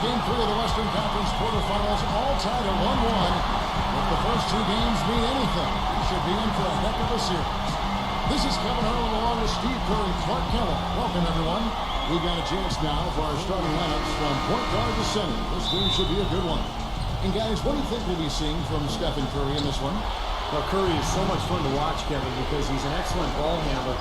Game 3 of the Western Conference quarterfinals, all tied at 1-1. If the first two games mean anything, we should be in for a heck of a series. This is Kevin Harlan along with Steve Kerr and Clark Keller. Welcome, everyone. We've got a chance now for our starting lineups from point guard to center. This game should be a good one. And guys, what do you think we'll be seeing from Stephen Curry in this one? Well, Curry is so much fun to watch, Kevin, because he's an excellent ball handler.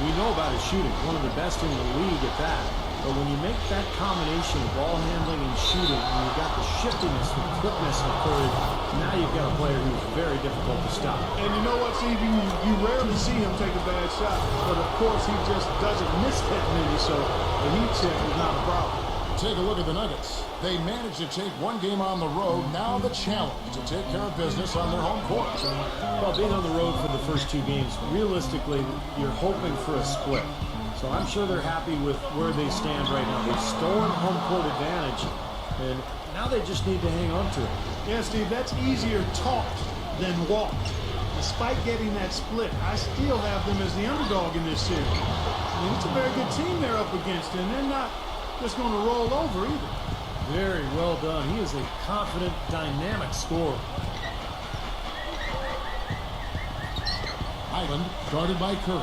We know about his shooting, one of the best in the league at that. But when you make that combination of ball handling and shooting, and you've got the shiftiness, the quickness of Curry, now you've got a player who's very difficult to stop. And you know what, Steve? You rarely see him take a bad shot. But, of course, he just doesn't miss that many, so the heat check is not a problem. Take a look at the Nuggets. They managed to take one game on the road. Now the challenge to take care of business on their home court. Well, being on the road for the first two games, realistically, you're hoping for a split. So I'm sure they're happy with where they stand right now. They've stolen home court advantage, and now they just need to hang on to it. Yeah, Steve, that's easier talked than walked. Despite getting that split, I still have them as the underdog in this series. I mean, it's a very good team they're up against, and they're not just going to roll over either. Very well done. He is a confident, dynamic scorer. Highland guarded by Kerr.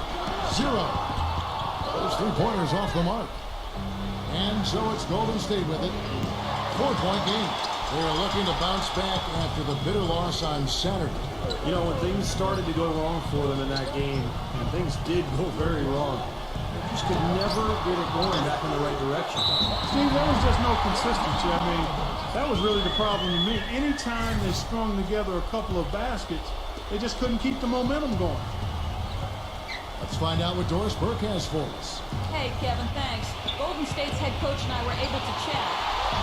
0. Those three-pointers off the mark. And so it's Golden State with it. 4-point game. They are looking to bounce back after the bitter loss on Saturday. You know, when things started to go wrong for them in that game, and things did go very wrong, they just could never get it going back in the right direction. Steve, there was just no consistency. I mean, that was really the problem to me. Anytime they strung together a couple of baskets, they just couldn't keep the momentum going. Let's find out what Doris Burke has for us. Hey, Kevin, thanks. Golden State's head coach and I were able to chat.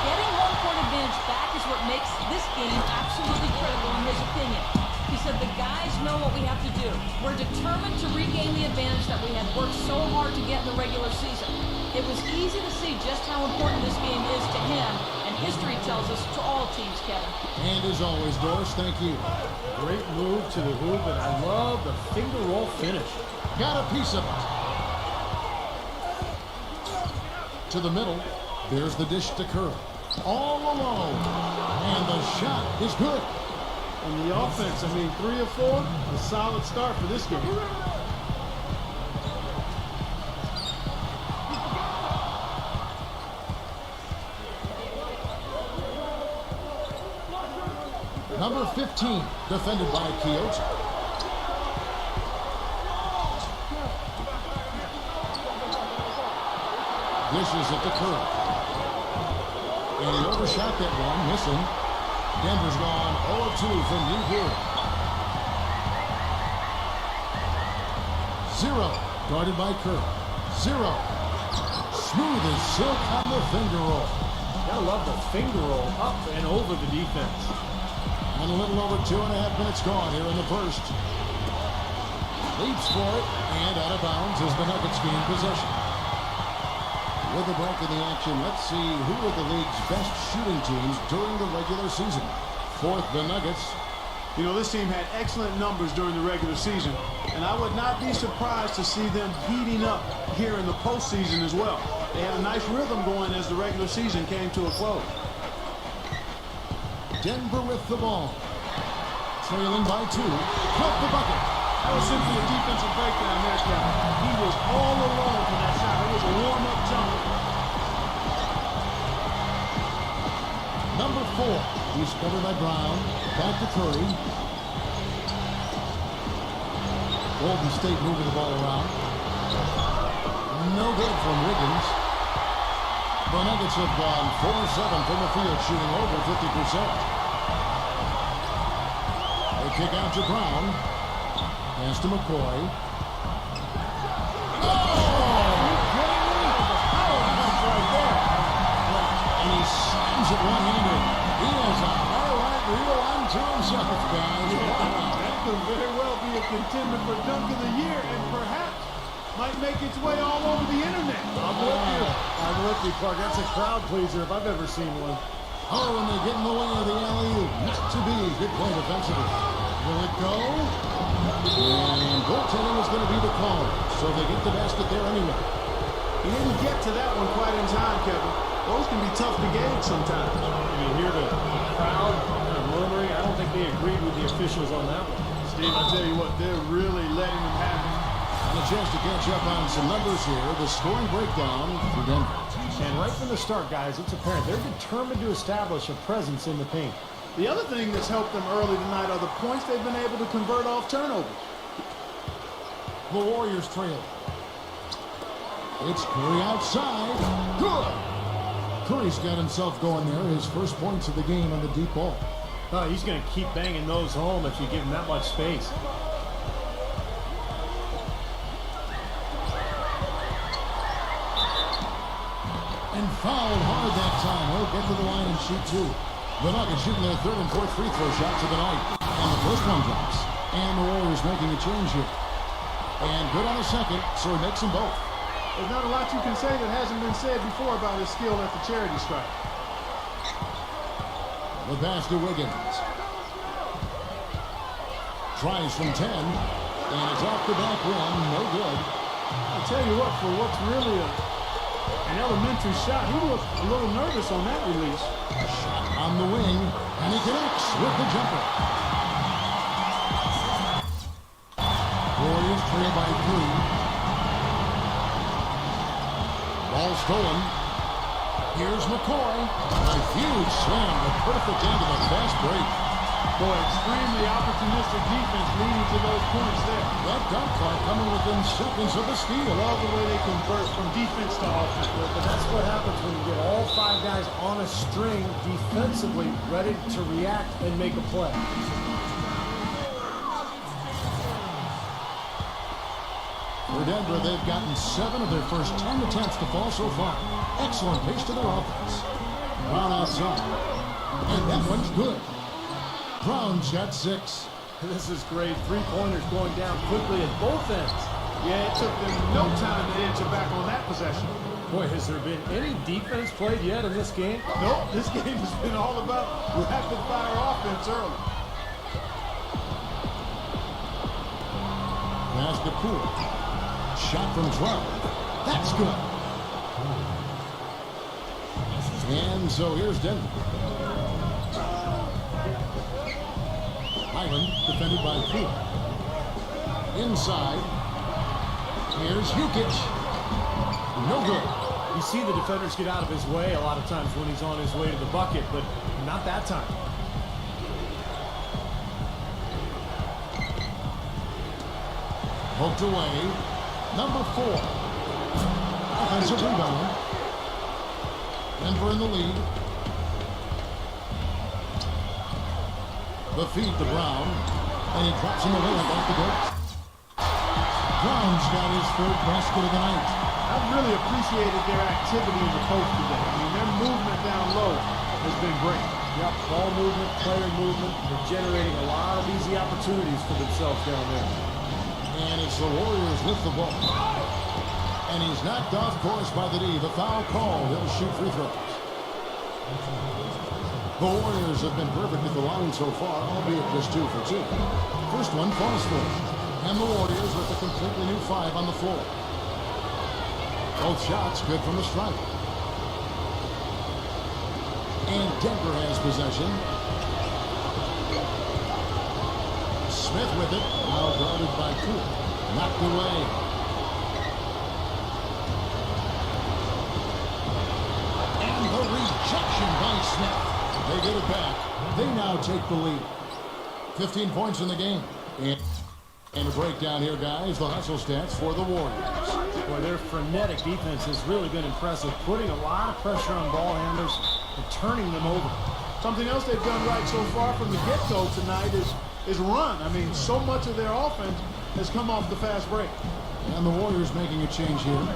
Getting home court advantage back is what makes this game absolutely critical in his opinion. He said the guys know what we have to do. We're determined to regain the advantage that we had worked so hard to get in the regular season. It was easy to see just how important this game is to him, and history tells us to all teams, Kevin. And as always, Doris, thank you. Great move to the hoop, and I love the finger roll finish. Got a piece of it. To the middle. There's the dish to Curry. All alone. And the shot is good. And the offense, I mean, 3 or 4, a solid start for this game. Number 15, defended by Kyoto. Dishes at the curve. And he overshot that one, missing. Denver's gone 0-2 from deep here. 0, guarded by Kerr. 0. Smooth as silk on the finger roll. Gotta love the finger roll up and over the defense. And a little over 2.5 minutes gone here in the first. Leaps for it, and out of bounds as the Nuggets gain possession. With a break in the action, let's see who are the league's best shooting teams during the regular season. Fourth, the Nuggets. You know, this team had excellent numbers during the regular season, and I would not be surprised to see them heating up here in the postseason as well. They had a nice rhythm going as the regular season came to a close. Denver with the ball. Trailing by 2. Caught the bucket. That was simply a defensive breakdown there, Kevin. He was all alone for that shot. It was a warm-up jumper. Number 4. He's covered by Brown. Back to Curry. Golden State moving the ball around. No good from Wiggins. The Nuggets have gone 4-7 from the field, shooting over 50%. They kick out to Brown. Pass to McCoy. Oh! Are you kidding me? The powerhouse right there. And he slams it one-handed. He has a highlight reel unto himself, guys. Wow. That could very well be a contender for Dunk of the Year, and perhaps might make its way all over the internet. I'm with you. I'm with you, Clark. That's a crowd pleaser if I've ever seen one. Oh, and they get in the way of the alley-oop. Not to be. Good play defensively. Will it go? And goaltending is going to be the call. So they get the basket there anyway. He didn't get to that one quite in time, Kevin. Those can be tough to gauge sometimes. You hear the crowd kind of murmuring. I don't think they agreed with the officials on that one. Steve, I tell you what, they're really letting them have it. And a chance to catch up on some numbers here. The scoring breakdown for Denver. And right from the start, guys, it's apparent they're determined to establish a presence in the paint. The other thing that's helped them early tonight are the points they've been able to convert off turnovers. The Warriors trail. It's Curry outside. Good. Curry's got himself going there. His first points of the game on the deep ball. Oh, he's going to keep banging those home if you give him that much space. And fouled hard that time. He'll get to the line and shoot two. The Nuggets shooting their third and fourth free throw shots of the night. And the first one drops. And the Warriors making a change here. And good on the second, so he makes them both. There's not a lot you can say that hasn't been said before about his skill at the charity stripe. The pass to Wiggins. Tries from 10. And it's off the back rim. No good. I'll tell you what, for what's really an elementary shot, he looked a little nervous on that release. Shot on the wing. And he connects with the jumper. Warriors trail by 3. Ball stolen. Here's McCoy. A huge slam, the perfect end of a fast break. Boy, extremely opportunistic defense leading to those points there. That dunk clock coming within seconds of the steal. Love the way they convert from defense to offense. But that's what happens when you get all 5 guys on a string defensively ready to react and make a play. For Denver, they've gotten 7 of their first 10 attempts to fall so far. Excellent pace to their offense. Brown outside. And that one's good. Brown shot 6. This is great. 3-pointers going down quickly at both ends. Yeah, it took them no time to answer back on that possession. Boy, has there been any defense played yet in this game? Nope, this game has been all about rapid-fire offense early. Pass to Poole. Shot from 12. That's good. And so here's Denver. Highland defended by Poole. Inside. Here's Jokic. No good. You see the defenders get out of his way a lot of times when he's on his way to the bucket, but not that time. Poked away. Number 4. Offensive rebound. Denver in the lead. The feed to Brown. And he drops him away off the goal. Brown's got his 3rd basket of the night. I've really appreciated their activity in the post today. I mean, their movement down low has been great. Yep, ball movement, player movement. They're generating a lot of easy opportunities for themselves down there. And it's the Warriors with the ball. And he's knocked off course by the D. The foul call. He'll shoot free throws. The Warriors have been perfect at the line so far, albeit just 2 for 2. First one falls for him. And the Warriors with a completely new 5 on the floor. Both shots good from the stripe. And Denver has possession. Smith with it. Now guarded by Poole. Knocked away. And the rejection by Smith. They get it back. They now take the lead. 15 points in the game. And a breakdown here, guys. The hustle stats for the Warriors. Boy, their frenetic defense has really been impressive, putting a lot of pressure on ball handlers and turning them over. Something else they've done right so far from the get-go tonight is run. I mean, so much of their offense has come off the fast break. And the Warriors making a change here.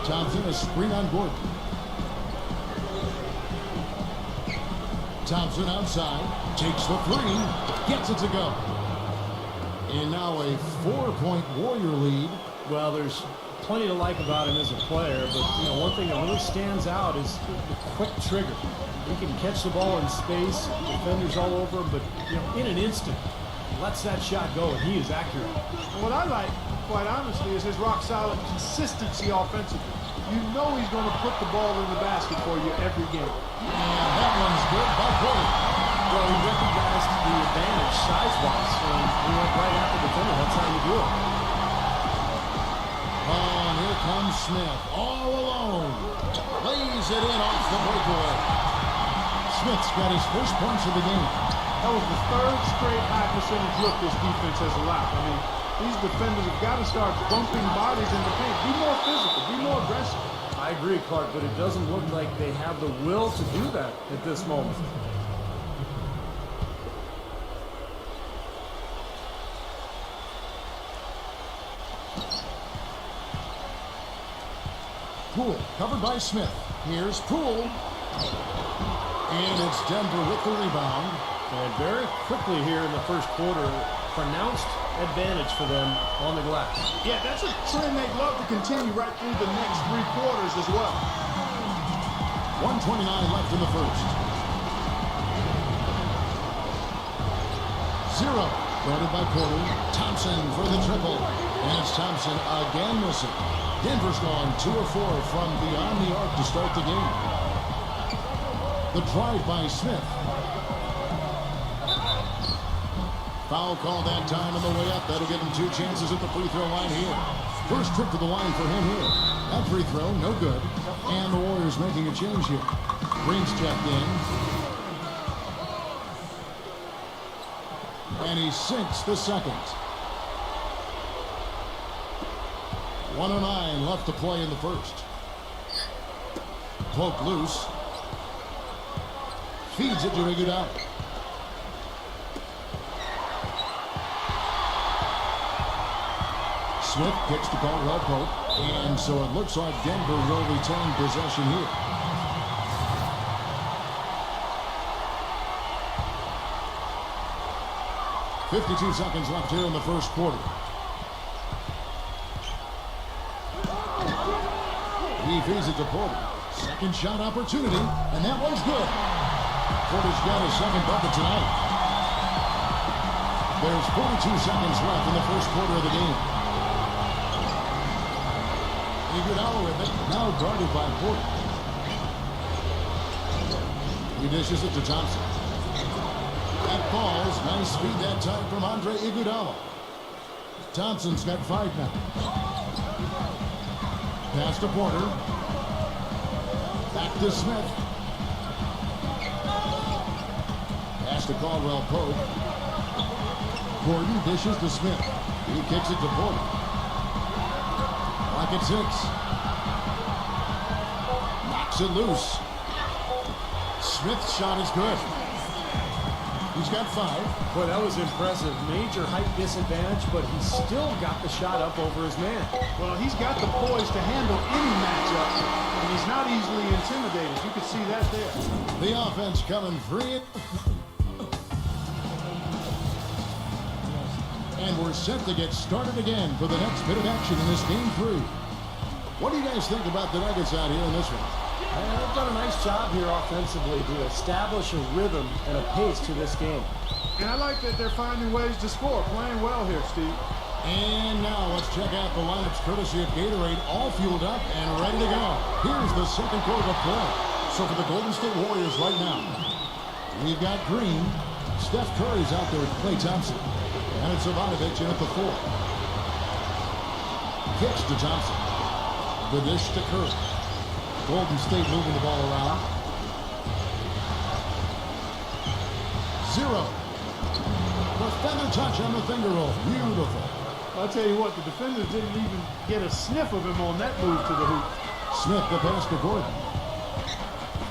Thompson, a screen on Gordon. Thompson outside, takes the 3, gets it to go. And now a 4-point Warrior lead. Well, there's plenty to like about him as a player, but one thing that really stands out is the quick trigger. He can catch the ball in space, defenders all over him, but in an instant, lets that shot go, and he is accurate. What I like quite honestly, is his rock-solid consistency offensively. You know he's going to put the ball in the basket for you every game. And that one's good by Porter. Well, he recognized the advantage size-wise, and he went right after the defender. That's how you do it. Oh, and here comes Smith, all alone. Lays it in off the breakaway. Smith's got his first points of the game. That was the third straight high-percentage look this defense has allowed. I mean, these defenders have got to start bumping bodies in the paint. Be more physical. Be more aggressive. I agree, Clark, but it doesn't look like they have the will to do that at this moment. Poole, covered by Smith. Here's Poole. And it's Denver with the rebound. And very quickly here in the first quarter, pronounced advantage for them on the glass. Yeah, that's a trend they'd love to continue right through the next 3 quarters as well. 1:29 left in the first. 0. Guarded by Porter. Thompson for the triple. And it's Thompson again missing. Denver's gone 2 of 4 from beyond the arc to start the game. The drive by Smith. Foul call that time on the way up. That'll give him 2 chances at the free throw line here. First trip to the line for him here. That free throw, no good. And the Warriors making a change here. Green's checked in. And he sinks the second. 1:09 left to play in the first. Poke loose. Feeds it to Iguodala. Smith kicks to Caldwell Pope. And so it looks like Denver will retain possession here. .52 seconds left here in the first quarter. He feeds it to Porter. Second shot opportunity, and that one's good. Porter's got his second bucket tonight. There's 42 seconds left in the first quarter of the game. Iguodala with it, now guarded by Porter. He dishes it to Thompson. That falls. Nice feed that time from Andre Iguodala. Thompson's got 5 now. Pass to Porter. Back to Smith. Pass to Caldwell Pope. Gordon dishes to Smith. He kicks it to Porter. Clock at 6. Knocks it loose. Smith's shot is good. He's got 5. Boy, that was impressive. Major height disadvantage, but he still got the shot up over his man. Well, he's got the poise to handle any matchup, and he's not easily intimidated. You can see that there. The offense coming free. And we're set to get started again for the next bit of action in this game 3. What do you guys think about the Nuggets out here in this one? They've done a nice job here offensively to establish a rhythm and a pace to this game. And I like that they're finding ways to score. Playing well here, Steve. And now let's check out the lineups courtesy of Gatorade, all fueled up and ready to go. Here's the second quarter of play. So for the Golden State Warriors right now, we've got Green. Steph Curry's out there with Klay Thompson. And it's Ivanovic in at the 4. Kicks to Thompson. The dish to Curry. Golden State moving the ball around. 0. The feather touch on the finger roll. Beautiful. I'll tell you what, the defenders didn't even get a sniff of him on that move to the hoop. Smith the pass to Gordon.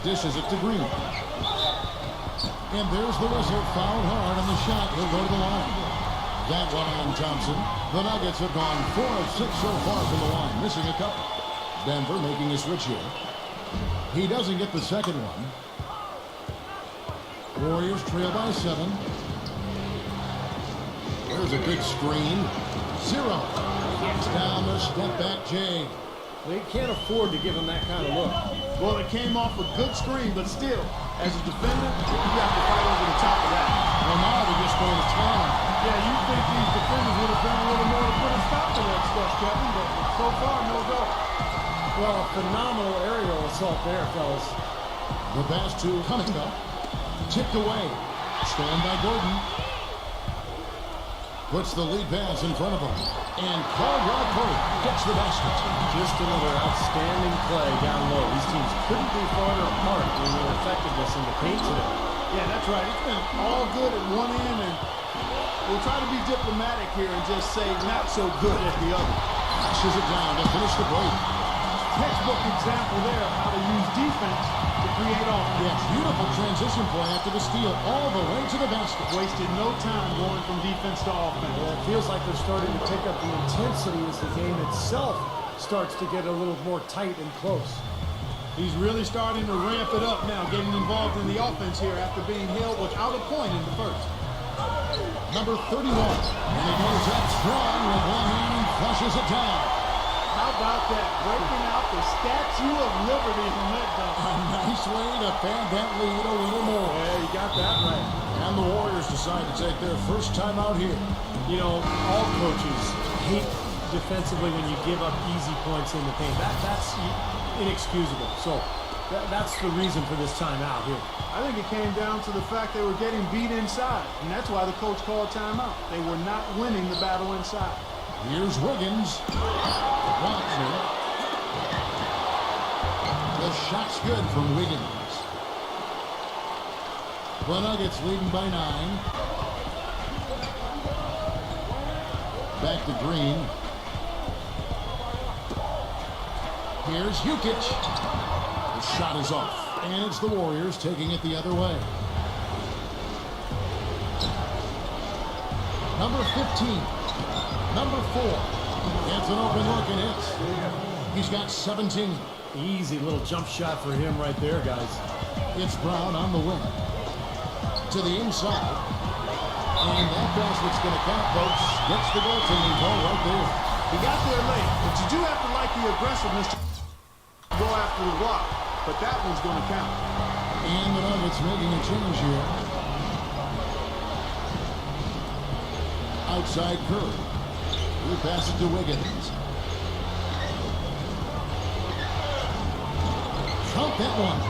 Dishes it to Green. And there's the whistle. Fouled hard on the shot. He'll go to the line. That one on Thompson. The Nuggets have gone 4 of 6 so far from the line, missing a couple. Denver making a switch here. He doesn't get the second one. Warriors trail by 7. There's a good screen. 0. Knocks down the step back Jay. They can't afford to give him that kind of look. Well, it came off a good screen, but still, as a defender, you have to fight over the top of that. Well, now they're just going to town. Yeah, you think these defenders would have done a little more to put a stop to that stuff, Kevin, but so far, no go. Well, a phenomenal aerial assault there, fellas. The pass to Cunningham. Tipped away. Stolen by Gordon. Puts the lead pass in front of him. And Caldwell Pope gets the basket. Just another outstanding play down low. These teams couldn't be farther apart in their effectiveness in the paint today. Yeah, that's right. It's been all good at one end, and we'll try to be diplomatic here and just say not so good at the other. Flashes it down to finish the break. Textbook example there of how to use defense to create offense. Yes, beautiful transition play after the steal all the way to the basket. Wasted no time going from defense to offense. Well, it feels like they're starting to take up the intensity as the game itself starts to get a little more tight and close. He's really starting to ramp it up now, getting involved in the offense here after being held without a point in the first. Number 31. And he goes up strong with one hand and flushes it down. How about that? Breaking out the Statue of Liberty from that dunk. A nice way to pad that lead a little more. Yeah, you got that right. And the Warriors decide to take their first time out here. You know, all coaches hate defensively when you give up easy points in the paint. That's inexcusable. So that's the reason for this timeout here. I think it came down to the fact they were getting beat inside, and that's why the coach called timeout. They were not winning the battle inside. Here's Wiggins. Watson. The shot's good from Wiggins. The Nuggets leading by 9. Back to Green. Here's Jukic. The shot is off. And it's the Warriors taking it the other way. Number 15. Number 4. Gets an open look and hits. He's got 17. Easy little jump shot for him right there, guys. It's Brown on the wing. To the inside. And that basket's going to count, folks. Gets the goaltending goal right there. He got there late, but you do have to like the aggressiveness to go after the block. But that one's going to count. And the Nuggets making a change here. Outside Curry. He passes to Wiggins. Count that one.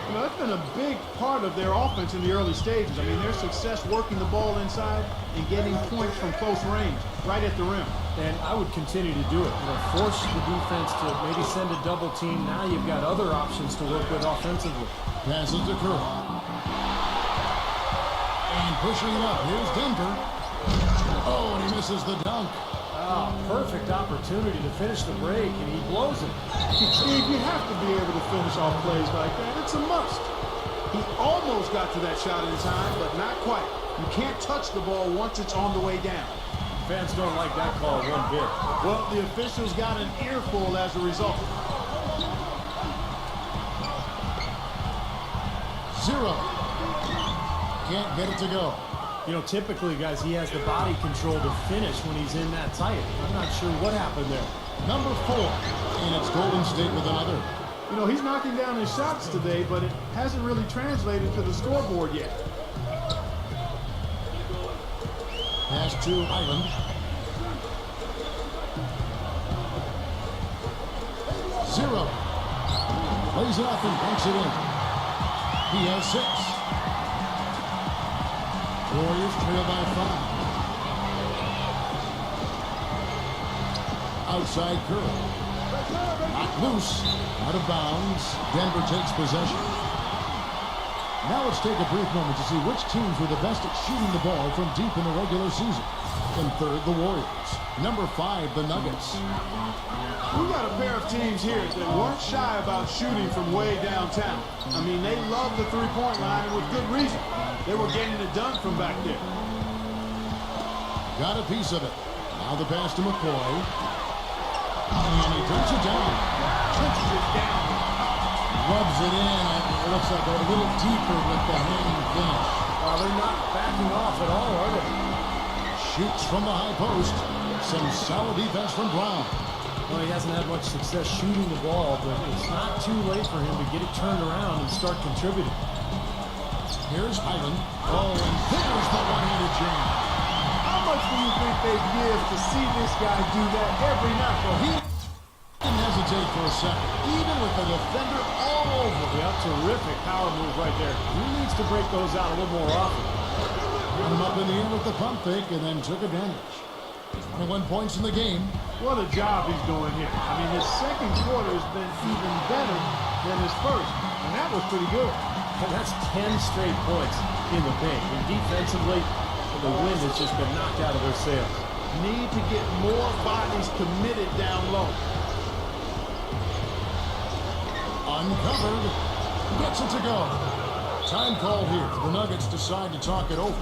You know, that's been a big part of their offense in the early stages. I mean, their success working the ball inside and getting points from close range, right at the rim. And I would continue to do it. You know, force the defense to maybe send a double team. Now you've got other options to work with offensively. Passes to Curry. And pushing it up. Here's Denver. Oh, and he misses the dunk. Perfect opportunity to finish the break, and he blows it. Steve, you have to be able to finish off plays like that. It's a must. He almost got to that shot in time, but not quite. You can't touch the ball once it's on the way down. Fans don't like that call one bit. Well, the officials got an earful as a result. 0. Can't get it to go. You know, typically, guys, he has the body control to finish when he's in that tight. I'm not sure what happened there. Number 4. And it's Golden State with another. You know, he's knocking down his shots today, but it hasn't really translated to the scoreboard yet. Pass to Island. Zero. Plays it off and banks it in. He has 6. Warriors trail by 5. Outside Curry. Knocked loose. Out of bounds. Denver takes possession. Now let's take a brief moment to see which teams were the best at shooting the ball from deep in the regular season. In third, the Warriors. Number 5, the Nuggets. We got a pair of teams here that weren't shy about shooting from way downtown. I mean, they love the three-point line, and with good reason. They were getting it done from back there. Got a piece of it. Now the pass to McCoy. And he turns it down. Punches it down. Rubs it in. It looks like a little deeper with the hand finish. They're not backing off at all, are they? Shoots from the high post. Some solid defense from Brown. Well, he hasn't had much success shooting the ball, but it's not too late for him to get it turned around and start contributing. Here's Highland. Oh, and there's the one-handed jam. do you think they'd give to see this guy do that every night? Well, he didn't hesitate for a second, even with the defender all over. Yep, terrific power move right there. He needs to break those out a little more often. Got him up in the air with the pump fake and then took advantage. 21 points in the game. What a job he's doing here. I mean, his second quarter has been even better than his first, and that was pretty good. And that's 10 straight points in the paint. And defensively, the wind has just been knocked out of their sails. Need to get more bodies committed down low. Uncovered. Gets it to go. Time called here. The Nuggets decide to talk it over.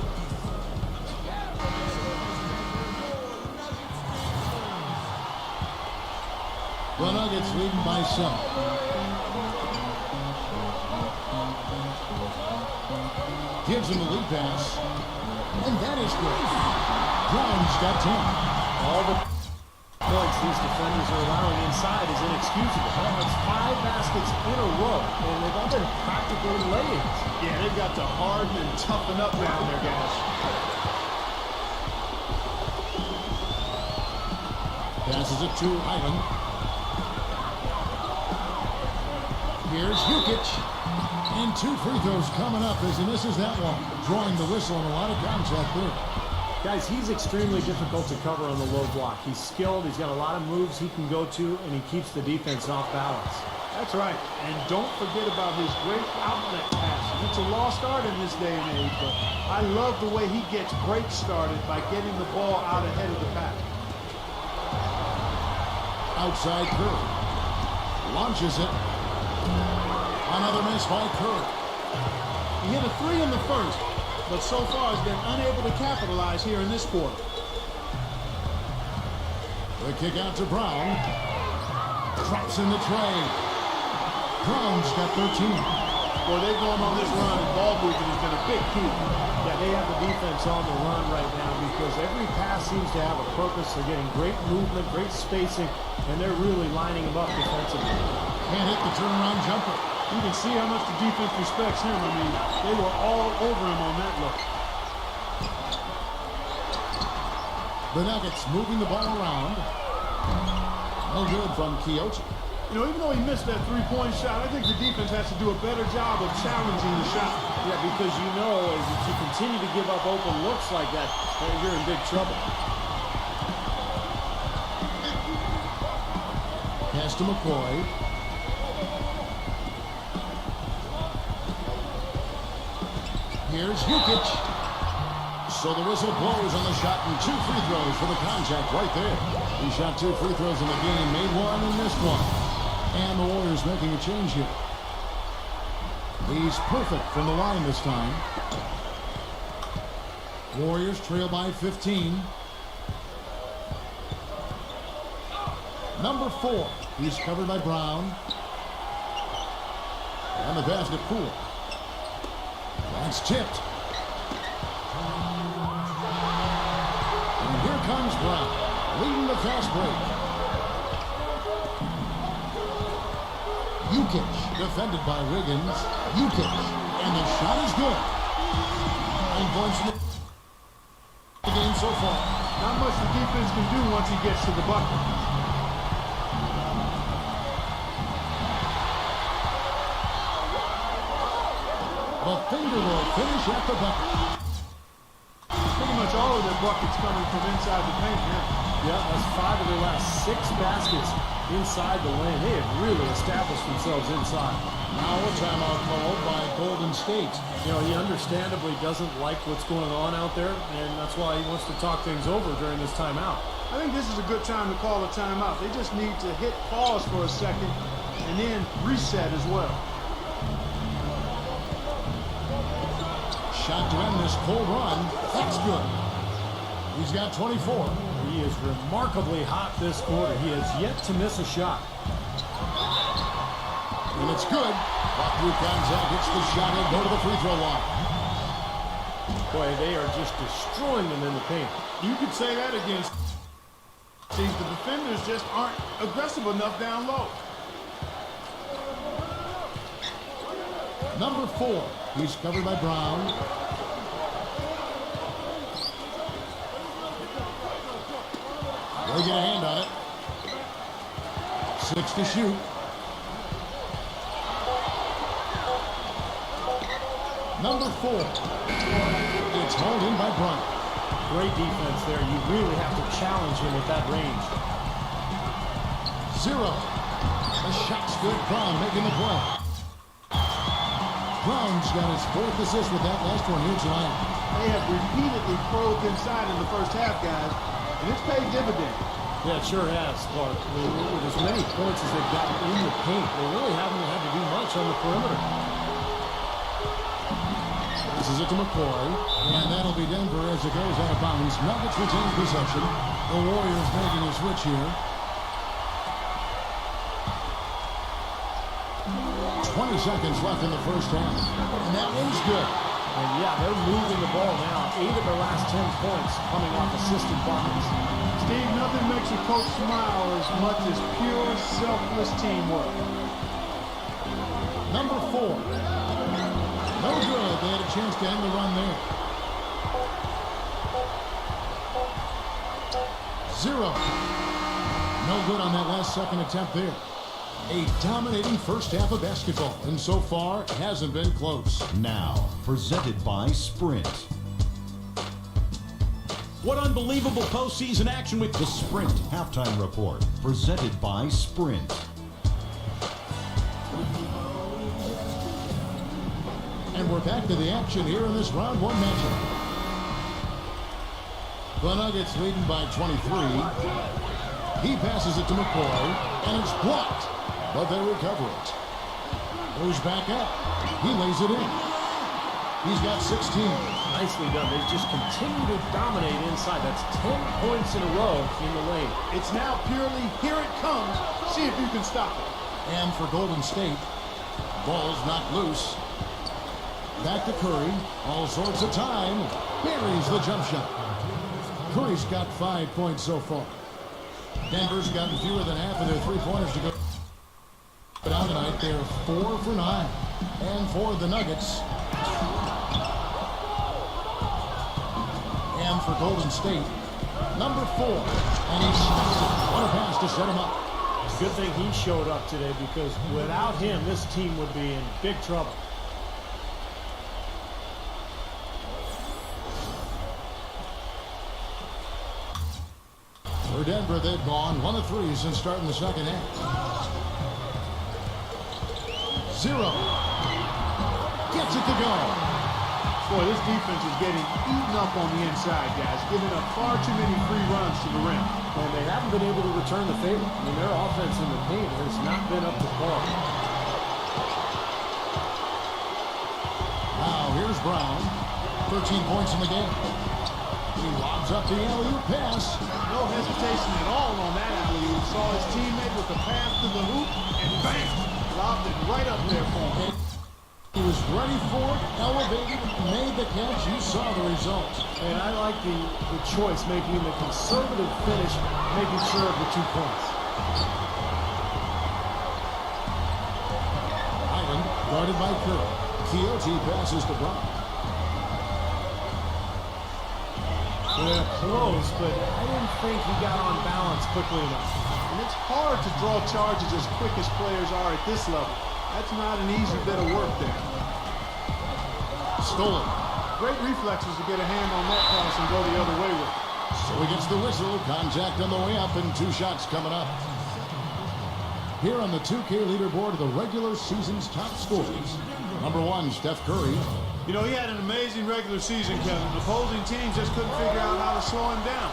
The Nuggets leading by 7. Gives him the lead pass. And that is good. Brown's got 10. All the points these defenders are allowing inside is inexcusable. It's 5 baskets in a row, and they've all been practically lay-ins. Yeah, they've got to harden and toughen up down there, guys. Passes it to Ivan. Here's Jukic. And 2 free throws coming up as he misses that one. Drawing the whistle and a lot of contact there. Guys, he's extremely difficult to cover on the low block. He's skilled, he's got a lot of moves he can go to, and he keeps the defense off balance. That's right. And don't forget about his great outlet passing. It's a lost art in this day and age, but I love the way he gets breaks started by getting the ball out ahead of the pack. Outside Curry. Launches it. Another miss by Curry. He hit a 3 in the first, but so far has been unable to capitalize here in this quarter. The kick out to Brown. Drops in the tray. Brown's got 13. Boy, they've gone on this run, and ball movement has been a big key. Yeah, they have the defense on the run right now because every pass seems to have a purpose. They're getting great movement, great spacing, and they're really lining them up defensively. Can't hit the turnaround jumper. You can see how much the defense respects him. I mean, they were all over him on that look. The Nuggets moving the ball around. No good from Quixote. You know, even though he missed that three-point shot, I think the defense has to do a better job of challenging the shot. Yeah, because you know, if you continue to give up open looks like that, you're in big trouble. Pass to McCoy. Here's Jukic. So the whistle blows on the shot and 2 free throws for the contact right there. He shot 2 free throws in the game, made 1 and missed 1. And the Warriors making a change here. He's perfect from the line this time. Warriors trail by 15. Number 4. He's covered by Brown. And the pass to Poole. That's tipped. And here comes Brown, leading the fast break. Jukic, defended by Wiggins. Jukic, and the shot is good. 9 points in the game so far. Not much the defense can do once he gets to the bucket. The finger will finish at the bucket. Pretty much all of their buckets coming from inside the paint now. Yeah, that's 5 of their last 6 baskets inside the lane. They have really established themselves inside. Now a timeout called by Golden State. You know, he understandably doesn't like what's going on out there, and that's why he wants to talk things over during this timeout. I think this is a good time to call a timeout. They just need to hit pause for a second and then reset as well. Shot to end this full run. That's good. He's got 24. He is remarkably hot this quarter. He has yet to miss a shot. And it's good. Walk-through contact hits the shot and go to the free throw line. Boy, they are just destroying them in the paint. You could say that against teams. The defenders just aren't aggressive enough down low. Number 4. He's covered by Brown. They get a hand on it. 6 to shoot. Number 4. It's hauled in by Bryant. Great defense there. You really have to challenge him at that range. 0. The shot's good. Brown making the play. Brown's got his 4th assist with that last one here tonight. They have repeatedly probed inside in the first half, guys, and it's paid dividends. Yeah, it sure has, Clark. I mean, with as many points as they've gotten in the paint, they really haven't had to do much on the perimeter. This is it to McCoy, and that'll be Denver as it goes out of bounds. Nuggets retain possession. The Warriors making a switch here. 20 seconds left in the first half, and that one's good. And yeah, they're moving the ball now. 8 of their last 10 points coming off assisted buckets. Steve, nothing makes a coach smile as much as pure, selfless teamwork. Number 4. No good. They had a chance to end the run there. 0. No good on that last second attempt there. A dominating first half of basketball, and so far it hasn't been close. Now, presented by Sprint. What unbelievable postseason action with The Sprint Halftime Report, presented by Sprint. And we're back to the action here in this round 1 matchup. The Nuggets leading by 23. He passes it to McCoy, and it's blocked, but they recover it. Goes back up. He lays it in. He's got 16. Nicely done. They just continue to dominate inside. That's 10 points in a row in the lane. It's now purely, here it comes, see if you can stop it. And for Golden State, ball's knocked loose. Back to Curry. All sorts of time. Buries the jump shot. Curry's got 5 points so far. Denver's gotten fewer than half of their three-pointers to go down tonight. They're 4 for 9. And for the Nuggets. And for Golden State, number 4. And he snaps it. What a pass to set him up. Good thing he showed up today, because without him, this team would be in big trouble. For Denver, they've gone 1 of 3 since starting the second half. 0. Gets it to go. Boy, this defense is getting eaten up on the inside, guys, giving up far too many free runs to the rim. And they haven't been able to return the favor. I mean, their offense in the paint has not been up to par. Now here's Brown. 13 points in the game. He lobs up the alley-oop pass. No hesitation at all on that alley-oop. Saw his teammate with the pass to the hoop, and bang! Lobbed it right up there for him. He was ready for it, elevated, made the catch. You saw the result. And I like the choice, making the conservative finish, making sure of the 2 points. Island guarded by Curry. Keote passes to Brown. Yeah, close, but I didn't think he got on balance quickly enough. And it's hard to draw charges as quick as players are at this level. That's not an easy bit of work there. Stolen. Great reflexes to get a hand on that pass and go the other way with it. So he gets the whistle. Contact on the way up, and 2 shots coming up. Here on the 2K leaderboard of the regular season's top scorers. Number 1, Steph Curry. You know, he had an amazing regular season, Kevin. The opposing teams just couldn't figure out how to slow him down.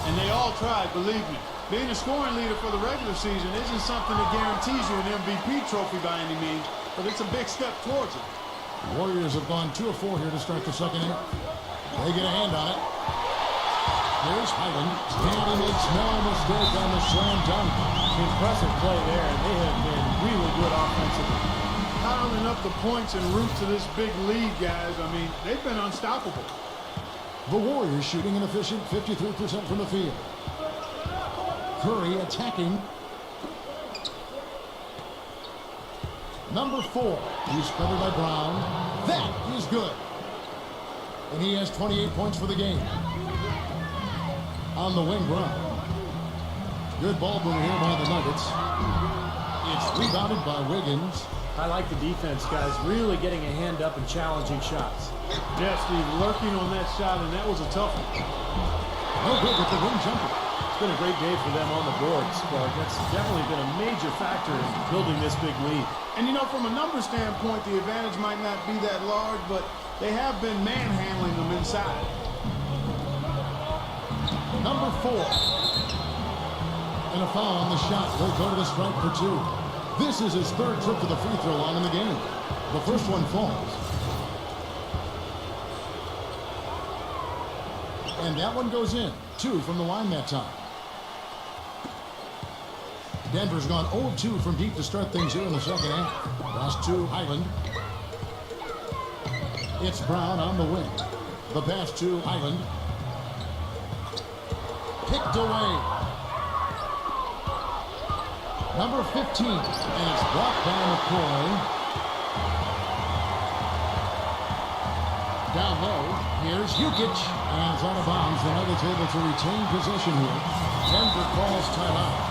And they all tried, believe me. Being a scoring leader for the regular season isn't something that guarantees you an MVP trophy by any means, but it's a big step towards it. The Warriors have gone 2 of 4 here to start the second half. They get a hand on it. Here's Highland, and he makes no mistake on the slam dunk. Impressive play there, and they have been really good offensively. Piling up the points en route to this big lead, guys. I mean, they've been unstoppable. The Warriors shooting an efficient 53% from the field. Curry attacking. Number 4. He's covered by Brown. That is good. And he has 28 points for the game. On the wing, Brown. Good ball movement here by the Nuggets. It's rebounded by Wiggins. I like the defense, guys. Really getting a hand up and challenging shots. Yeah, Steve, lurking on that shot, and that was a tough one. No good with the rim jumper. It's been a great day for them on the boards, Clark. That's definitely been a major factor in building this big lead. And, you know, from a number standpoint, the advantage might not be that large, but they have been manhandling them inside. Number 4. And a foul on the shot. Will go to the strike for 2. This is his 3rd trip to the free throw line in the game. The first one falls. And that one goes in. 2 from the line that time. Denver's gone 0-2 from deep to start things here in the second half. Pass to Highland. It's Brown on the wing. The pass to Highland. Picked away. Number 15. And it's blocked by McCoy. Down low. Here's Jukic. And it's out of bounds. The Nuggets able to retain possession here. Denver calls timeout.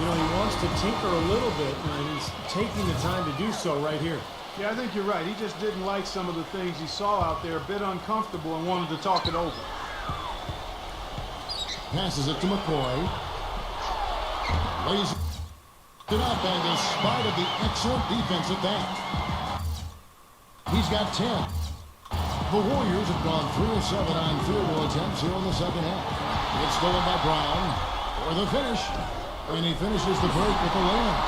You know, he wants to tinker a little bit, and he's taking the time to do so right here. Yeah, I think you're right. He just didn't like some of the things he saw out there, a bit uncomfortable, and wanted to talk it over. Passes it to McCoy. Lays it up, and in spite of the excellent defense at that, he's got 10. The Warriors have gone 3 of 7 on field goal attempts here in the second half. It's stolen by Brown for the finish. And he finishes the break with the layup.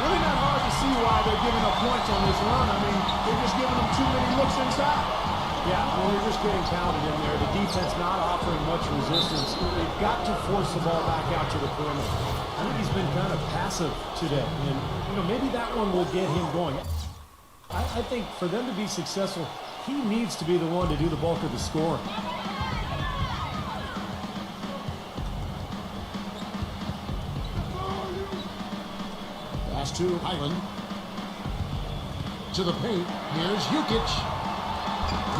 Really not hard to see why they're giving up points on this run. I mean, they're just giving them too many looks inside. Yeah, well, they're just getting pounded in there. The defense not offering much resistance. They've got to force the ball back out to the perimeter. I think he's been kind of passive today. And, you know, maybe that one will get him going. I think for them to be successful, he needs to be the one to do the bulk of the scoring. To Highland. To the paint. Here's Jukic.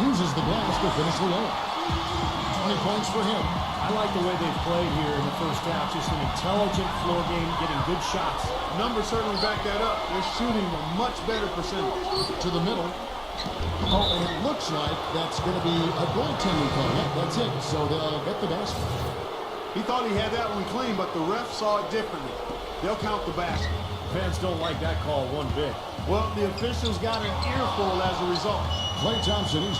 Uses the glass to finish the layup. 20 points for him. I like the way they've played here in the first half. Just an intelligent floor game, getting good shots. Numbers certainly back that up. They're shooting a much better percentage. To the middle. Oh, and it looks like that's going to be a goaltending call. Yep, that's it. So they'll get the basket. He thought he had that one clean, but the ref saw it differently. They'll count the basket. Fans don't like that call one bit. Well, the officials got an earful as a result. Klay Thompson, he's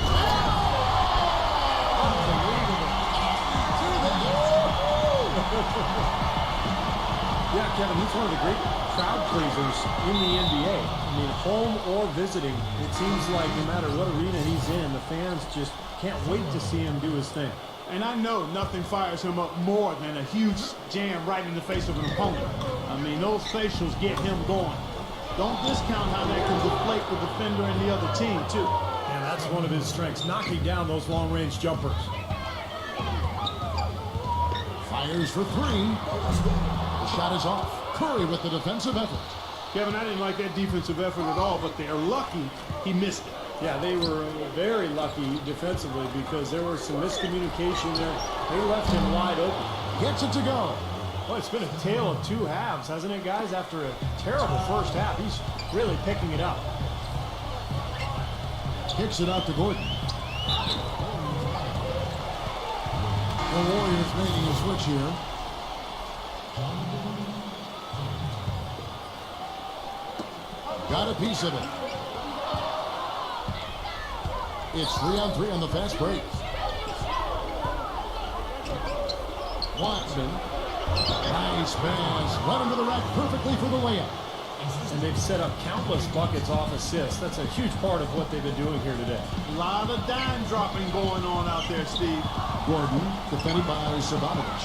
Yeah, Kevin, he's one of the great crowd pleasers in the NBA. I mean, home or visiting, it seems like no matter what arena he's in, the fans just can't wait to see him do his thing. And I know nothing fires him up more than a huge jam right in the face of an opponent. I mean, those facials get him going. Don't discount how that can deflate the defender and the other team, too. And that's one of his strengths, knocking down those long-range jumpers. fires for 3. The shot is off. Curry with the defensive effort. Kevin, I didn't like that defensive effort at all, but they're lucky he missed it. Yeah, they were very lucky defensively because there was some miscommunication there. They left him wide open. Gets it to go. Well, it's been a tale of two halves, hasn't it, guys? After a terrible first half, he's really picking it up. Kicks it out to Gordon. The Warriors making a switch here. Got a piece of it. It's 3-on-3 on the fast break. Watson. Nice pass. Right into the rack perfectly for the layup. And they've set up countless buckets off assists. That's a huge part of what they've been doing here today. A lot of dime dropping going on out there, Steve. Gordon defended by Savanovic.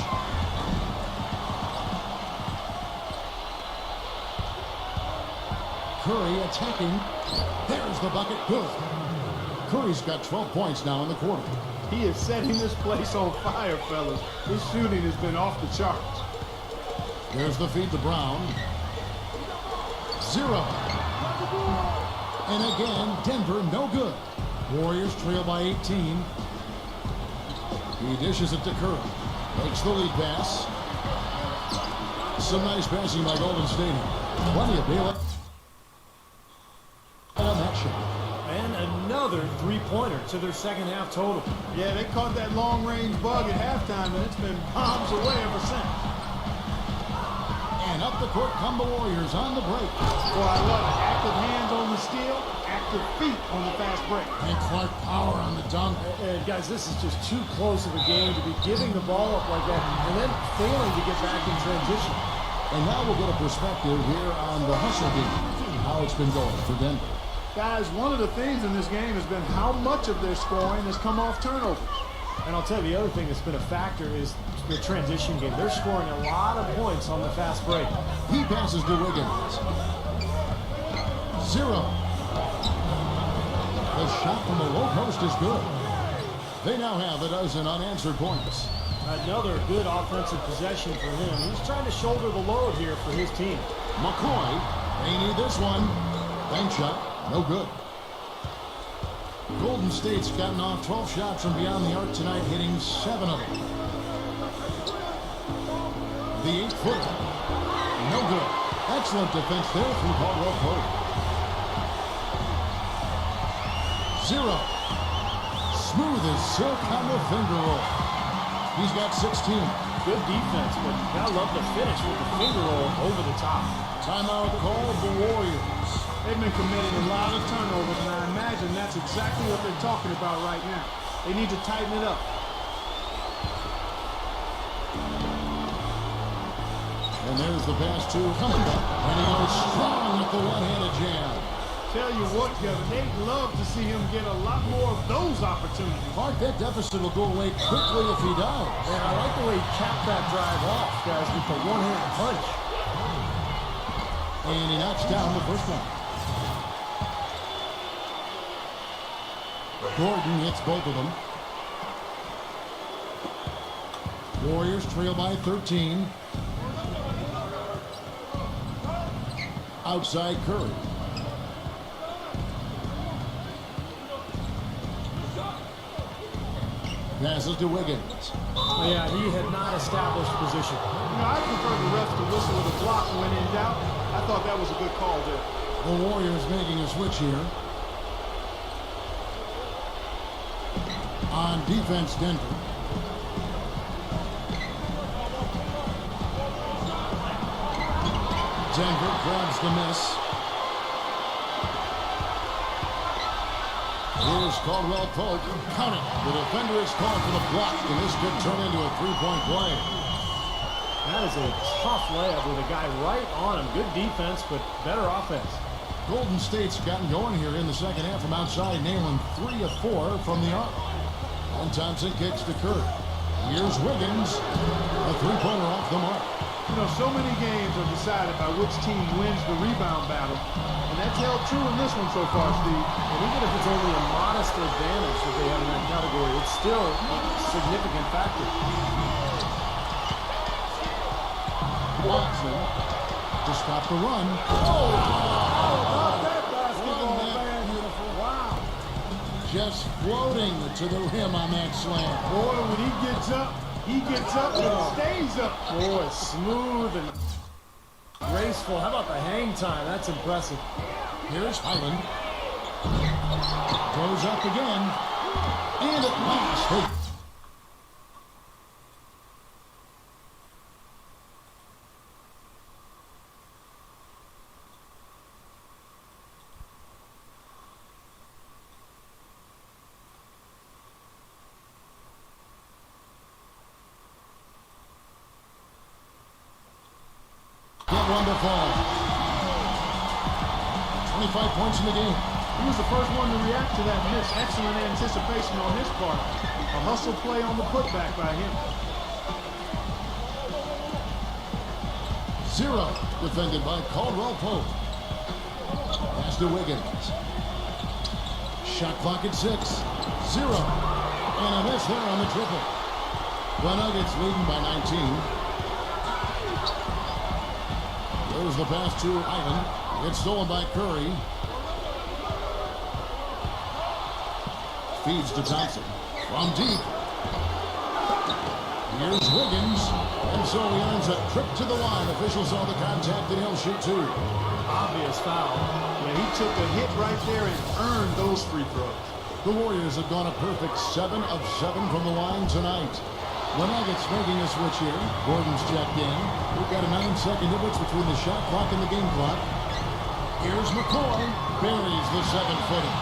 Curry attacking. There's the bucket. Good. Curry's got 12 points now in the quarter. He is setting this place on fire, fellas. His shooting has been off the charts. There's the feed to Brown. 0. And again, Denver no good. Warriors trail by 18. He dishes it to Curry. Makes the lead pass. Some nice passing by Golden State. Plenty of daylight on that shot. And another three-pointer to their second half total. Yeah, they caught that long-range bug at halftime, and it's been bombs away ever since. And up the court come the Warriors on the break. Boy, I love it. Active hands on the steal, active feet on the fast break. And Clark power on the dunk. And guys, this is just too close of a game to be giving the ball up like that and then failing to get back in transition. And now we'll get a perspective here on the hustle game, how it's been going for Denver. Guys, one of the things in this game has been how much of their scoring has come off turnovers. And I'll tell you, the other thing that's been a factor is the transition game. They're scoring a lot of points on the fast break. He passes to Wiggins. 0. The shot from the low post is good. They now have a dozen unanswered points. Another good offensive possession for him. He's trying to shoulder the load here for his team. McCoy, they need this one. Bank shot, no good. Golden State's gotten off 12 shots from beyond the arc tonight, hitting 7 of them. The 8-footer, no good. Excellent defense there from Caldwell Pope. 0. Smooth as silk on the finger roll. He's got 16. Good defense, but I love the finish with the finger roll over the top. Timeout called the Warriors. They've been committing a lot of turnovers, and I imagine that's exactly what they're talking about right now. They need to tighten it up. And there's the pass to Cunningham. And he goes strong with the one-handed jam. Tell you what, Kevin, they'd love to see him get a lot more of those opportunities. Clark, that deficit will go away quickly if he does. And I like the way he capped that drive off, guys, with the one-handed punch. And he knocks down the first one. Gordon hits both of them. Warriors trail by 13. Outside Curry. Passes to Wiggins. Yeah, he had not established position. You know, I prefer the refs to whistle with a block when in doubt. I thought that was a good call there. The Warriors making a switch here. On defense, Denver. Denver grabs the miss. Here's Caldwell Pope. Count it. The defender is called for the block, and this could turn into a three-point play. That is a tough layup with a guy right on him. Good defense, but better offense. Golden State's gotten going here in the second half from outside, nailing 3 of 4 from the arc. And Thompson kicks to Curry. Here's Wiggins. A three-pointer off the mark. You know, so many games are decided by which team wins the rebound battle. And that's held true in this one so far, Steve. And even if it's only a modest advantage that they have in that category, it's still a significant factor. Watson to stop the run. How about that basketball, Wasn't that man? beautiful? Wow. Just floating to the rim on that slam. Boy, when he gets up and stays up. Boy, smooth and graceful. How about the hang time? That's impressive. Here's Highland. Goes up again. And at last, they get one to fall. 25 points in the game. He was the first one to react to that miss. Excellent anticipation on his part. A hustle play on the putback by him. 0 defended by Caldwell Pope. Pass to Wiggins. Shot clock at 6. 0. And a miss there on the triple. The Nuggets leading by 19. There's the pass to Ivan. It's stolen by Curry. Feeds to Thompson. From deep. Here's Wiggins. And so he earns a trip to the line. Officials saw the contact and he'll shoot two. Obvious foul. Yeah, he took a hit right there and earned those free throws. The Warriors have gone a perfect 7 of 7 from the line tonight. The Nuggets making a switch here. Gordon's checked in. We've got a 9-second difference between the shot clock and the game clock. Here's McCoy. Buries the 7-footer.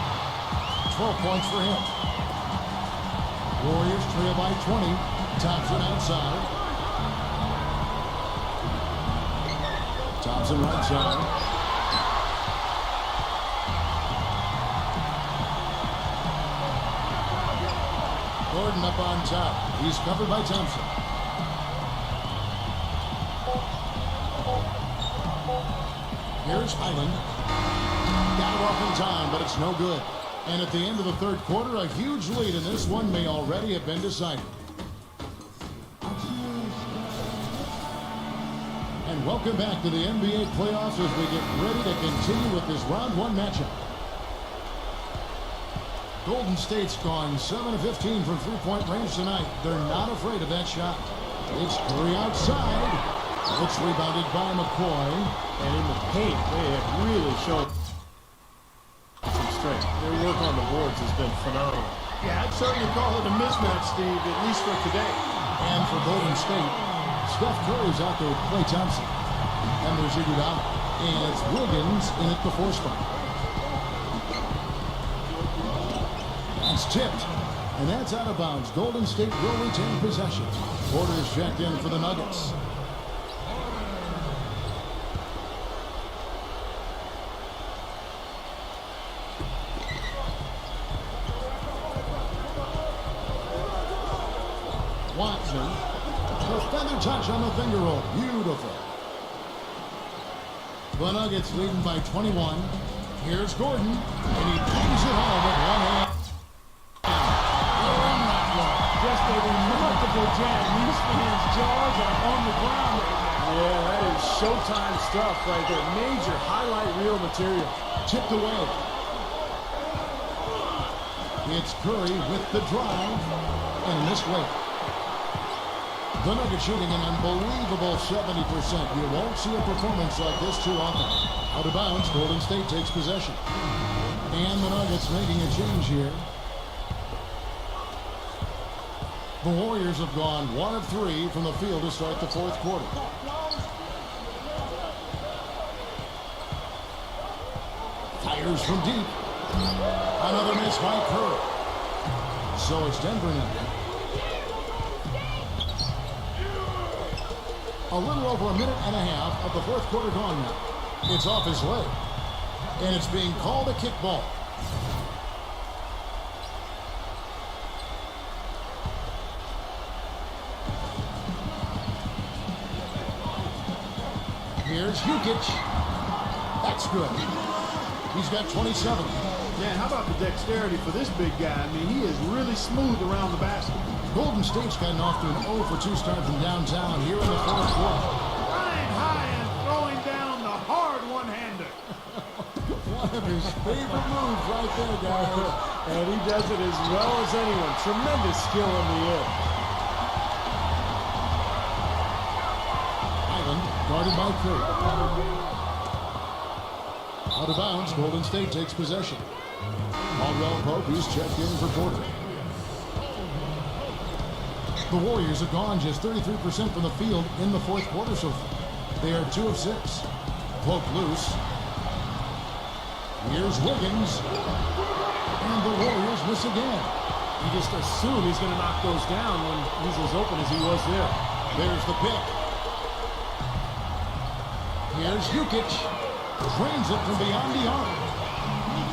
12 points for him. Warriors trail by 20. Thompson outside. Thompson right side. Gordon up on top. He's covered by Thompson. Here's Highland. Got it off in time, but it's no good. And at the end of the third quarter, a huge lead, and this one may already have been decided. And welcome back to the NBA playoffs as we get ready to continue with this round one matchup. Golden State's gone 7 of 15 from three-point range tonight. They're not afraid of that shot. It's Curry outside. It's rebounded by McCoy. And in the paint, they have really shown some strength. Their work on the boards has been phenomenal. Yeah, I'd certainly call it a mismatch, Steve, at least for today. And for Golden State, Steph Curry's out there with Klay Thompson. And there's Iguodala. And it's Wiggins in at the 4 spot. That's tipped. And that's out of bounds. Golden State will retain possession. Porter's checked in for the Nuggets. Watson. The feather touch on the finger roll. Beautiful. The Nuggets leading by 21. Here's Gordon. And he bangs it home with one hand. Just a remarkable jam. These fans' jaws are on the ground right now. Yeah, that is Showtime stuff right there. Major highlight reel material. Tipped away. It's Curry with the drive. And this way. The Nuggets shooting an unbelievable 70%. You won't see a performance like this too often. Out of bounds, Golden State takes possession. And the Nuggets making a change here. The Warriors have gone 1 of 3 from the field to start the fourth quarter. Fires from deep. Another miss by Curry. So it's Denver now. A little over a minute and a half of the fourth quarter gone now. It's off his leg. And it's being called a kickball. Here's Jokic. That's good. He's got 27. Man, how about the dexterity for this big guy? I mean, he is really smooth around the basket. Golden State's gotten off to an 0 for 2 start from downtown here in the fourth quarter. Flying high and throwing down the hard one-hander. One of his favorite moves right there, guys. And he does it as well as anyone. Tremendous skill in the air. Island guarded by Curry. Out of bounds, Golden State takes possession. Caldwell Pope, he's checked in for Porter. The Warriors have gone just 33% from the field in the fourth quarter so far. They are 2 of 6. Pope loose. Here's Wiggins. And the Warriors miss again. You just assume he's going to knock those down when he's as open as he was there. There's the pick. Here's Jokic. Trains it from beyond the arc.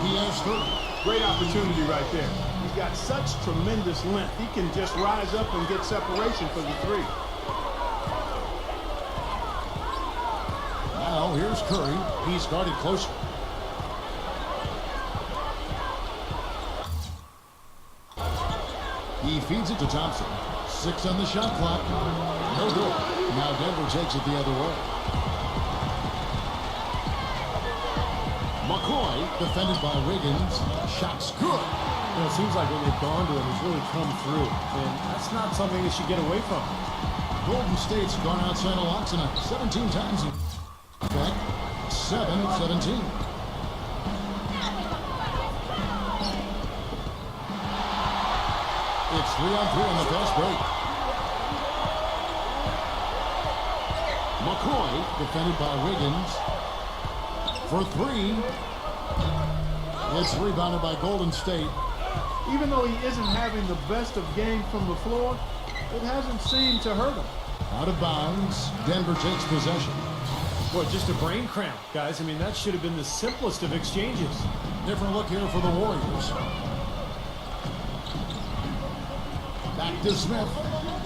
He has 30. Great opportunity right there. He's got such tremendous length. He can just rise up and get separation for the 3. Now here's Curry. He's guarded closer. He feeds it to Thompson. 6 on the shot clock. No good. Now Denver takes it the other way. McCoy defended by Wiggins. Shot's good. You know, it seems like when they've gone to him, he's really come through. And that's not something they should get away from. Golden State's gone outside a lot tonight. 17 times in fact, 7 of 17. It's 3-on-3 on the fast break. McCoy, defended by Wiggins. For three. It's rebounded by Golden State. Even though he isn't having the best of games from the floor, it hasn't seemed to hurt him. Out of bounds. Denver takes possession. Boy, just a brain cramp, guys. I mean, that should have been the simplest of exchanges. Different look here for the Warriors. Back to Smith.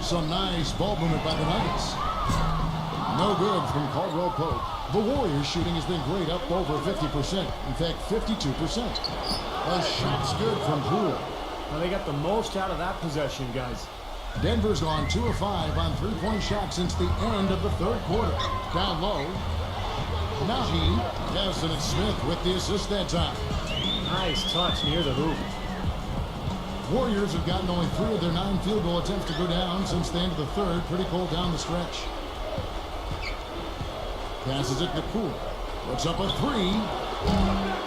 Some nice ball movement by the Nuggets. No good from Caldwell Pope. The Warriors shooting has been great, up over 50%. In fact, 52%. A shot's good from Poole. Now, they got the most out of that possession, guys. Denver's gone 2 of 5 on three-point shots since the end of the third quarter. Down low. Najee. Yes, and it's Smith with the assist that time. Nice touch near the hoop. Warriors have gotten only 3 of their 9 field goal attempts to go down since the end of the third. Pretty cold down the stretch. Passes it to Poole. Puts up a 3.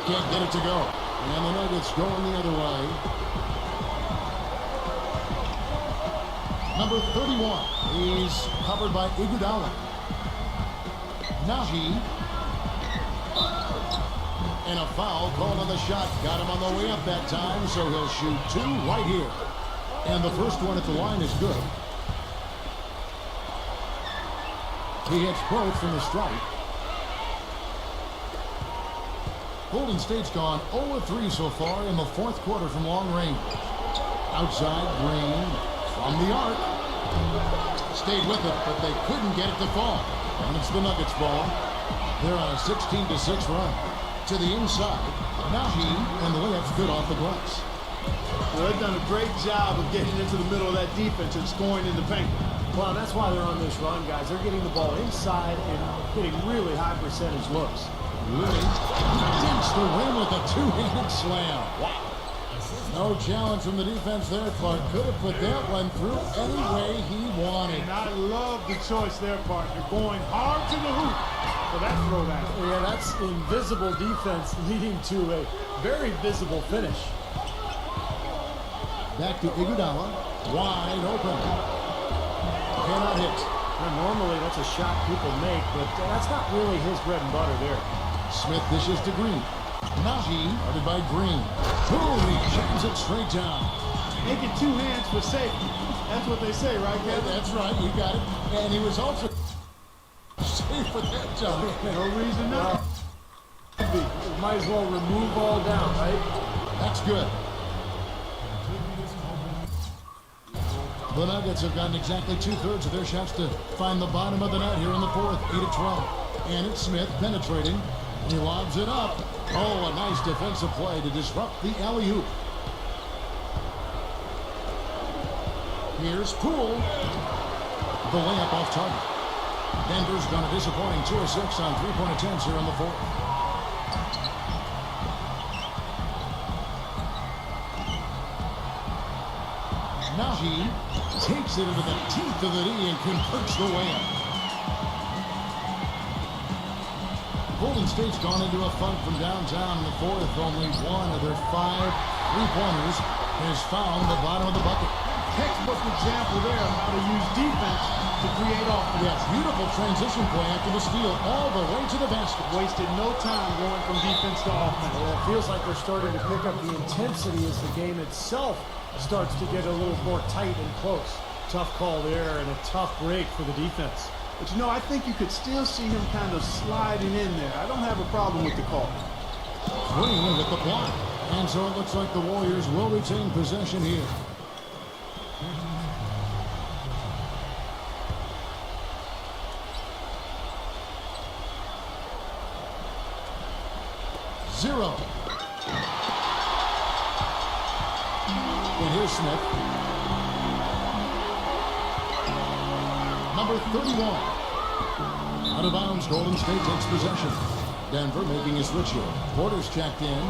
Can't get it to go. And the Nuggets going the other way. Number 31. He's covered by Iguodala. Najee. And a foul called on the shot. Got him on the way up that time, so he'll shoot 2 right here. And the first one at the line is good. He hits both from the strike. Golden State's gone 0-3 so far in the fourth quarter from long range. Outside, Green from the arc. Stayed with it, but they couldn't get it to fall. And it's the Nuggets ball. They're on a 16-6 run. To the inside, Najee, and the layup's good off the glass. Well, they've done a great job of getting into the middle of that defense and scoring in the paint. Well, that's why they're on this run, guys. They're getting the ball inside and getting really high percentage looks. Willie dinks the rim with a two-handed slam. Wow. No challenge from the defense there. Clark could have put that one through any way he wanted. And I love the choice there, partner. Going hard to the hoop for that throwdown. Yeah, that's invisible defense leading to a very visible finish. Back to Iguodala. Wide open. Cannot hit. Now, normally that's a shot people make, but that's not really his bread and butter there. Smith dishes to Green. Najee, guarded by Green. Boom, he jams it straight down. Make it 2 hands for safety. That's what they say, right, Yeah, Kevin? that's right, you got it. And he was also safe with that jump. No reason not. Might as well remove all down, right? That's good. The Nuggets have gotten exactly 2/3 of their shots to find the bottom of the net here in the fourth, 8-12. And it's Smith penetrating. He lobs it up. Oh, a nice defensive play to disrupt the alley-oop. Here's Poole. The layup off target. Denver's done a disappointing 2 of 6 on three-point attempts here in the fourth. Najee takes it into the teeth of the knee and converts the layup. Golden State's gone into a funk from downtown in the fourth. Only 1 of their 5 three-pointers has found the bottom of the bucket. Textbook example there of how to use defense to create offense. Yes, beautiful transition play after the steal all the way to the basket. Wasted no time going from defense to offense. Well, it feels like they're starting to pick up the intensity as the game itself starts to get a little more tight and close. Tough call there and a tough break for the defense. But you know, I think you could still see him kind of sliding in there. I don't have a problem with the call. Green with the block. And so it looks like the Warriors will retain possession here. Zero. And here's Smith. Number 31. Out of bounds, Golden State takes possession. Denver making a switch here. Porter's checked in.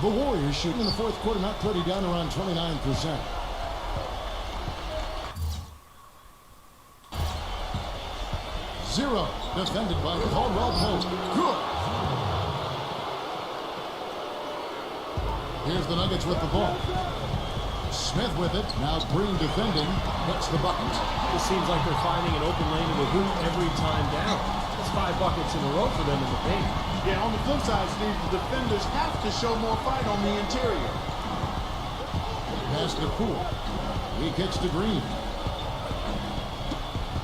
The Warriors shooting in the fourth quarter, not pretty, down around 29%. Zero, defended by Caldwell Pope. Good. Here's the Nuggets with the ball. Smith with it. Now Green defending. Hits the bucket. It seems like they're finding an open lane in the hoop every time down. That's 5 buckets in a row for them in the paint. Yeah, on the flip side, Steve, the defenders have to show more fight on the interior. Pass to Poole. He kicks to Green.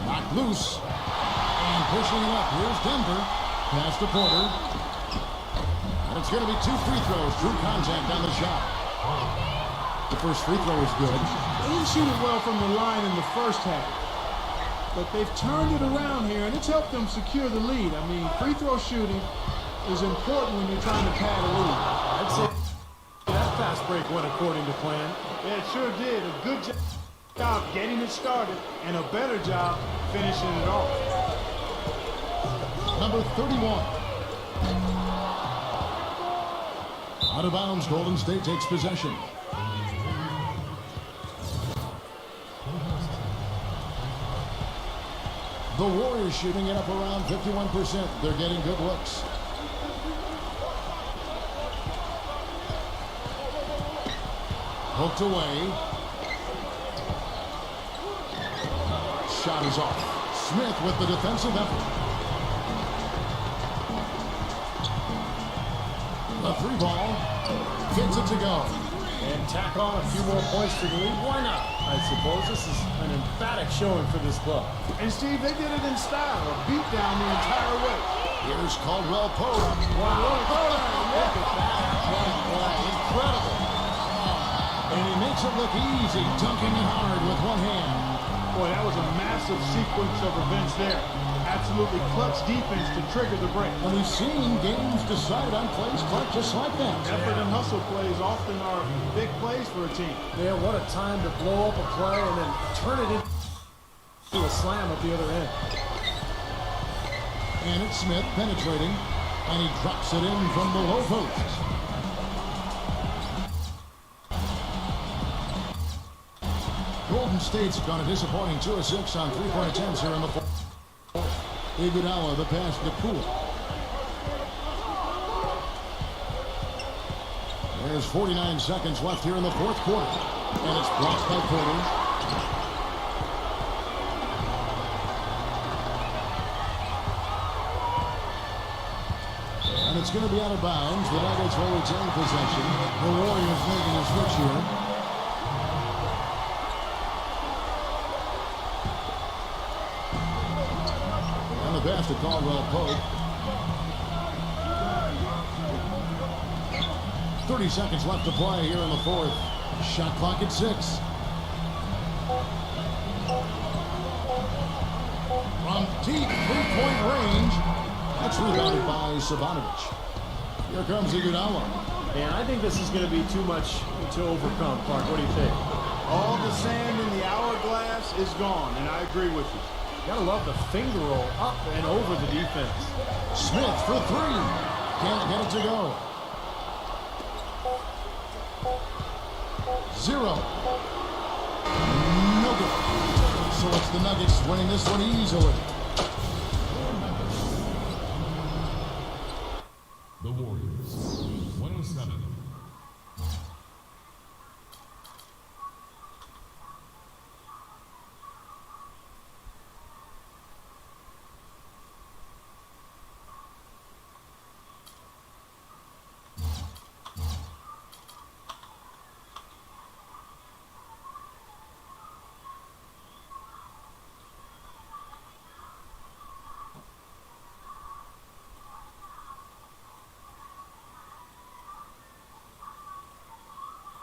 Knocked loose. And pushing it up. Here's Denver. Pass to Porter. And it's going to be 2 free throws. Drew contact on the shot. The first free throw is good. They didn't shoot it well from the line in the first half. But they've turned it around here, and it's helped them secure the lead. I mean, free throw shooting is important when you're trying to pad a lead. I'd say that fast break went according to plan. Yeah, it sure did. A good job getting it started, and a better job finishing it off. Number 31. Out of bounds, Golden State takes possession. The Warriors shooting it up around 51%. They're getting good looks. Hooked away. Shot is off. Smith with the defensive effort. The 3 ball. Gets it to go. And tack on a few more points to the lead. Why not? I suppose this is an emphatic showing for this club. And Steve, they did it in style, a beat down the entire way. Here's Caldwell Pope. Wow. Look at that. Incredible. And he makes it look easy, dunking it hard with one hand. Boy, that was a massive sequence of events there. Absolutely clutch defense to trigger the break. And we've seen games decided on plays, Clark, just like that. Effort and hustle plays often are big plays for a team. Yeah, what a time to blow up a play and then turn it into a slam at the other end. And it's Smith penetrating, and he drops it in from the low post. Golden State's gone a disappointing 2 of 6 on 3-point attempts here in the fourth. Iguodala, the pass to Poole. There's 49 seconds left here in the fourth quarter. And it's blocked by Porter. And it's going to be out of bounds. The Nuggets will retain possession. The Warriors making a switch here. Pass to Caldwell Pope. 30 seconds left to play here in the fourth. Shot clock at 6. From deep 3-point range. That's rebounded by Sabonovich. Here comes Iguodala. And I think this is going to be too much to overcome, Clark. What do you think? All the sand in the hourglass is gone, and I agree with you. Gotta love the finger roll up and over the defense. Smith for 3. Can't get it to go. 0. No good. So it's the Nuggets winning this one easily.